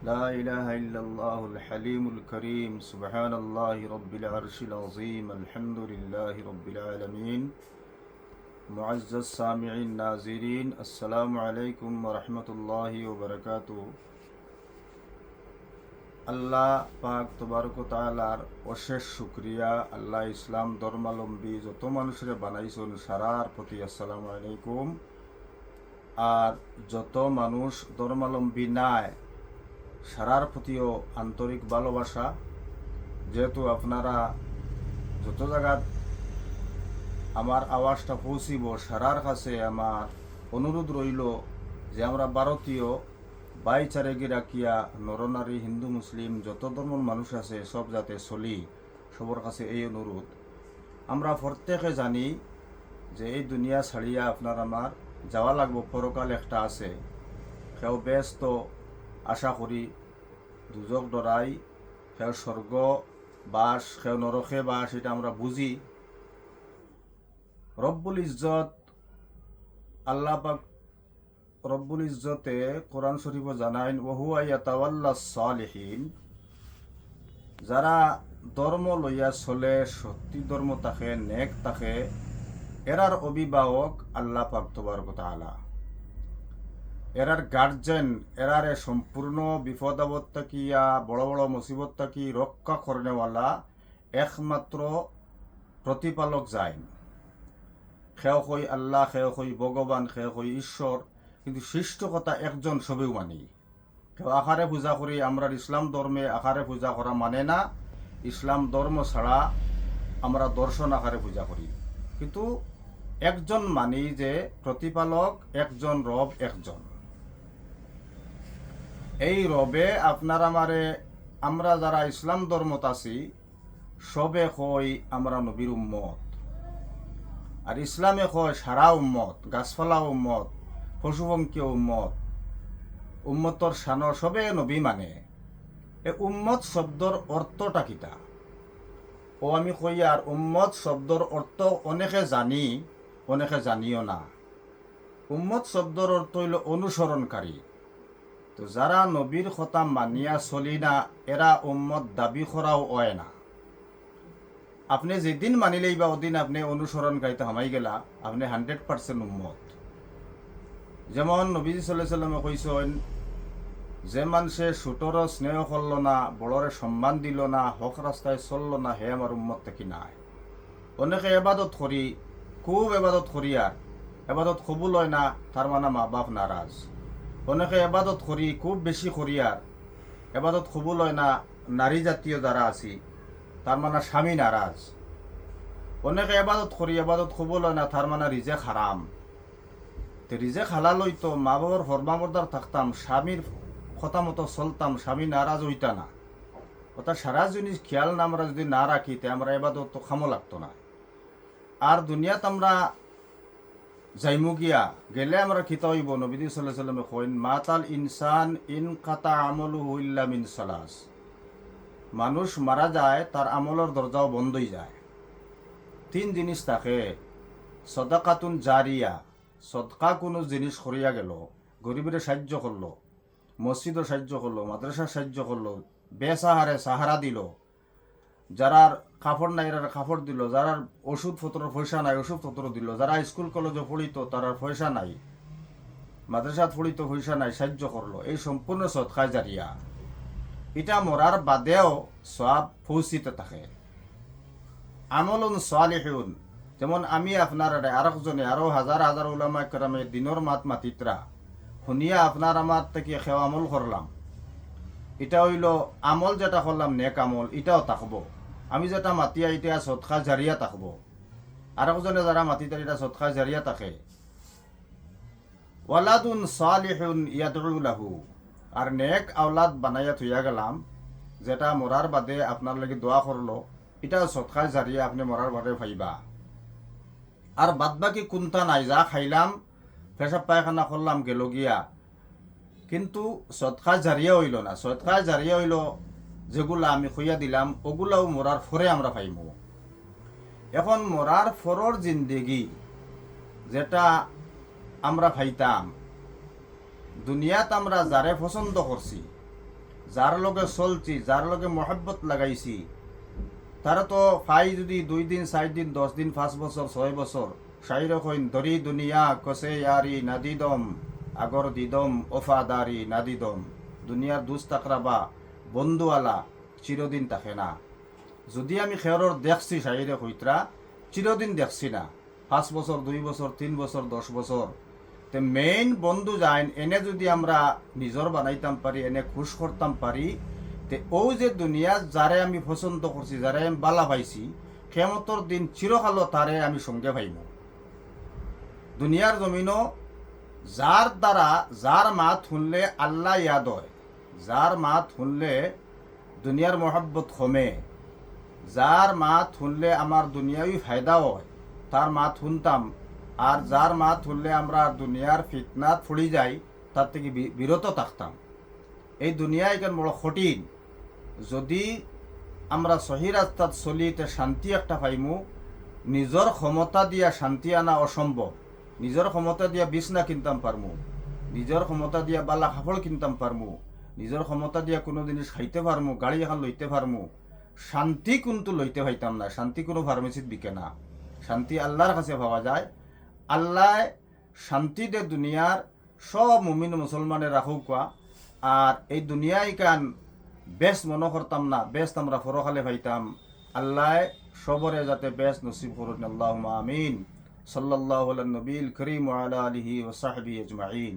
لا إله إلا الله الحليم الكريم سبحان الله رب العرش العظيم الحمد لله رب العالمين معزز سامعين ناظرين السلام عليكم ورحمة الله وبركاته আল্লাহ পাক তবারক তাআলার অশেষ শুকরিয়া। আল্লাহ ইসলাম ধর্মাবলম্বী যত মানুষের বানাইছেন সারার প্রতি আসসালামু আলাইকুম। আর যত মানুষ ধর্মাবলম্বী নাই সারার প্রতিও আন্তরিক ভালোবাসা। যেহেতু আপনারা যত জায়গাত আমার আওয়াজটা পৌঁছিব সারার কাছে আমার অনুরোধ রইল যে আমরা ভারতীয় ভাইচারাকে রাখিয়া নরনারী হিন্দু মুসলিম যত ধর্মের মানুষ আছে সব যাতে চলি, সবার কাছে এই অনুরোধ। আমরা প্রত্যেকে জানি যে এই দুনিয়া ছাড়িয়া আপনার আমার যাওয়া লাগবো, পরকাল একটা আছে। সেও ব্যস্ত আশা করি দুজক ডরাই, সেও স্বর্গ বাস, সেও নরকে বাস, এটা আমরা বুঝি। রব্বুল ইজ্জত আল্লাহ পাক রব্বুল ইজ্জতে কোরআন শরীফ জানাইন ওহুয়া ইয়াতাওয়াল্লাস সালিহিন, যারা ধর্ম লইয়া চলে, সত্যি ধর্ম থাকে, নেক থাকে, এরার অভিভাবক আল্লাহ পাক তবারক তাআলা। এরার গার্জেন, এরারে সম্পূর্ণ বিপদ আপদ থাকিয়া বড় বড় মুসিবত থাকি রক্ষা করেনেওয়ালা একমাত্র প্রতিপালক যাইন। খেয় হই আল্লাহ, খেয় হই ভগবান, খেয় হই ঈশ্বর, কিন্তু সৃষ্টিকতা একজন সবেও মানি। কেউ আকারে পূজা করি, আমরা ইসলাম ধর্মে আকারে পূজা করা মানে না। ইসলাম ধর্ম ছাড়া আমরা দর্শন আকারে পূজা করি, কিন্তু একজন মানি যে প্রতিপালক একজন, রব একজন। এই রবে আপনার আমারে, আমরা যারা ইসলাম ধর্মত আছি সবে কই আমরা নবীর উম্মত। আর ইসলামে কয় সারা উম্মত, গাছপালা উম্মত, পশুপঙ্খী উম্মত, উম্মতর শান সবে নবী মানে। এ উম্মত শব্দর অর্থটা কিতা ও আমি কই। আর উম্মত শব্দর অর্থ অনেকে জানি, অনেকে জানিও না। উম্মত শব্দর অর্থ হইল অনুসরণকারী। তো যারা নবীর কথা মানিয়া চলি না এরা উম্মত দাবি করাও হয় না। আপনি যেদিন মানিলেই বা ওদিন আপনি অনুসরণকারীতে হামাই গেলা, আপনি 100% উম্মত। যেমন নবীজি সাল্লাল্লাহু আলাইহি ওয়াসাল্লামে কইছেন, যে মানুষে ছোটর স্নেহ করল না, বড়রে সম্মান দিল না, হক রাস্তায় চলল না, হে আমার উম্মত থেকে নাই। অনেকে এবাদত করি, খুব এবাদত করি, আর এবাদত কবুল হয় না, তার মানে মা বাপ নারাজ। অনেকে এবাদত করি, খুব বেশি করি, আর এবাদত কবুল হয় না, নারী জাতীয় যারা আছি তার মানে স্বামী নারাজ। অনেকে এবাদত করি, এবাদত কবুল হয় না, তার মানে রিজেক হারাম। তো রিজেক হালাল হইতো, মা বাবার ফরমাবরদার থাকতাম, স্বামীর কথা মতো চলতাম, স্বামী নারাজ হইতা না। অর্থাৎ সারা জিনিস খেয়াল না আমরা যদি না রাখি তে আমরা এবাদত তো খামো লাগতো না। আর দুনিয়াত আমরা যাইমু গিয়া গেলে আমরা খিতা হইব। নবী সাল্লাল্লাহু আলাইহি ওয়াসাল্লামে কইন, মাতাল ইনসান ইন কাতা আমলুহু ইল্লা মিন সালাস। মানুষ মারা যায়, তার আমলের দরজাও বন্ধ হয়ে যায়। 3 জিনিস থাকে, সদাকাতুন জারিয়া, সদকা কোনো জিনিস করিয়া গেল, গরিবের সাহায্য করলো, মসজিদও সাহায্য করলো, মাদ্রাসার সাহায্য করলো, বেসাহারে সাহারা দিল, যারার কাপড় নাই এরা কাপড় দিল, যারার ওষুধপত্র পয়সা নাই ওষুধপত্র দিল, যারা স্কুল কলেজে পড়িত তারার পয়সা নাই, মাদ্রাসাত পড়িত পয়সা নাই, সাহায্য করলো। এই সম্পূর্ণ সদকায় জারিয়া। এটা মরার বাদেও সওয়াব পৌঁছিতে থাকে। আমলুন সালিহুন, যেমন আমি আপনার আরেকজনে আরো হাজার হাজার উলামা কেরামে দিনের মাত মাতিত্রা শুনিয়া আপনার আমার থেকে খেও আমল করলাম, এটা হইল আমল যেটা করলাম নেক আমল, এটাও থাকবো। আমি যেটা মাতিয়া এটা সদকা জারিয়া থাকবো। আরেকজনে যারা মাতিতে এটা সদকা জারিয়া থাকে। ওয়ালাদুন সালিহুন ইয়াদউ লাহু, আর নেক আওলাদ বানাইয়া থইয়া গেলাম, যেটা মরার বাদে আপনার লাগি দোয়া করলো, এটাও সদকা জারিয়া, আপনি মরার বাদে পাইবা। আর বাদ বাকি কোনটা নাই, যা খাইলাম, পেশাব পায়খানা করলাম গেল গিয়া, কিন্তু সদকা জারিয়া হইল না। সদকা জারিয়া হইল যেগুলা আমি খুইয়া দিলাম, ওগুলাও মরার ফরে আমরা পাইমু। এখন মরার ফরর জিন্দেগি যেটা আমরা পাইতাম, দুনিয়াত আমরা যারে পছন্দ করছি, যার লগে চলছি, যার লগে মহব্বত লাগাইছি, তারা তো ফাই যদি 2 দিন 4 দিন 10 দিন 5 বছর 6 বছর শাইর কইন ধরি দুনিয়া কসে ইয়ারি নাদিদম আগর দিদম ওফাদারি নাদিদম। দুনিয়ার দুস্ত আকরাবা বন্ধুওয়ালা চিরদিন থাকে না। যদি আমি খেয়রর দেখছি শাইরে কইতরা, চিরদিন দেখছি না, 5 বছর 2 বছর 3 বছর 10 বছর। তে মেইন বন্ধু যাইন এনে যদি আমরা নিজর বানাইতাম পারি, এনে খুশ করতাম পারি, তে ও যে দুনিয়া যারে আমি পছন্দ করছি, যারে আমি বালা পাইছি, কেয়ামতর দিন চিরকালও তারে আমি সঙ্গে পাইব। দুনিয়ার জমিনও যার দ্বারা যার মাত শুনলে আল্লাহ ইয়াদ হয়, যার মাত শুনলে দুনিয়ার মহব্বত কমে, যার মাত শুনলে আমার দুনিয়াবি ফায়দা হয়, তার মাত শুনতাম। আর যার মাত শুনলে আমরা দুনিয়ার ফিতনাত ফুড়ি যাই, তার থেকে বিরত থাকতাম। এই দুনিয়া এখান বড় কঠিন। যদি আমরা সহি রাস্তাত চলিতে শান্তি একটা পাইমু, নিজর ক্ষমতা দিয়া শান্তি আনা অসম্ভব। নিজর ক্ষমতা দিয়া বিছনা কিনতাম পারমু, নিজর ক্ষমতা দিয়া বালা কাপড় কিনতাম পারমু, নিজর ক্ষমতা দিয়া কোনো জিনিস খাইতে পারমু, গাড়ি এখন লইতে পারমু। শান্তি কিন্তু লইতে পাইতাম না। শান্তি কোনো ফার্মেসিত বিকে না। শান্তি আল্লাহর কাছে পাওয়া যায়। আল্লাহ শান্তি দে দুনিয়ার সব মুমিন মুসলমানের রাখুক। আর এই দুনিয়ায় কান বেশ মনে করতাম না, বেশ আমরা পরকালে পাইতাম। আল্লাহ সবরে যাতে বেশ নসিব করুন। আল্লাহুম্মা আমিন। সাল্লাল্লাহু আলা নবীল করিম ওয়া আলা আলিহি ওয়া সাহবিহি আজমাইন।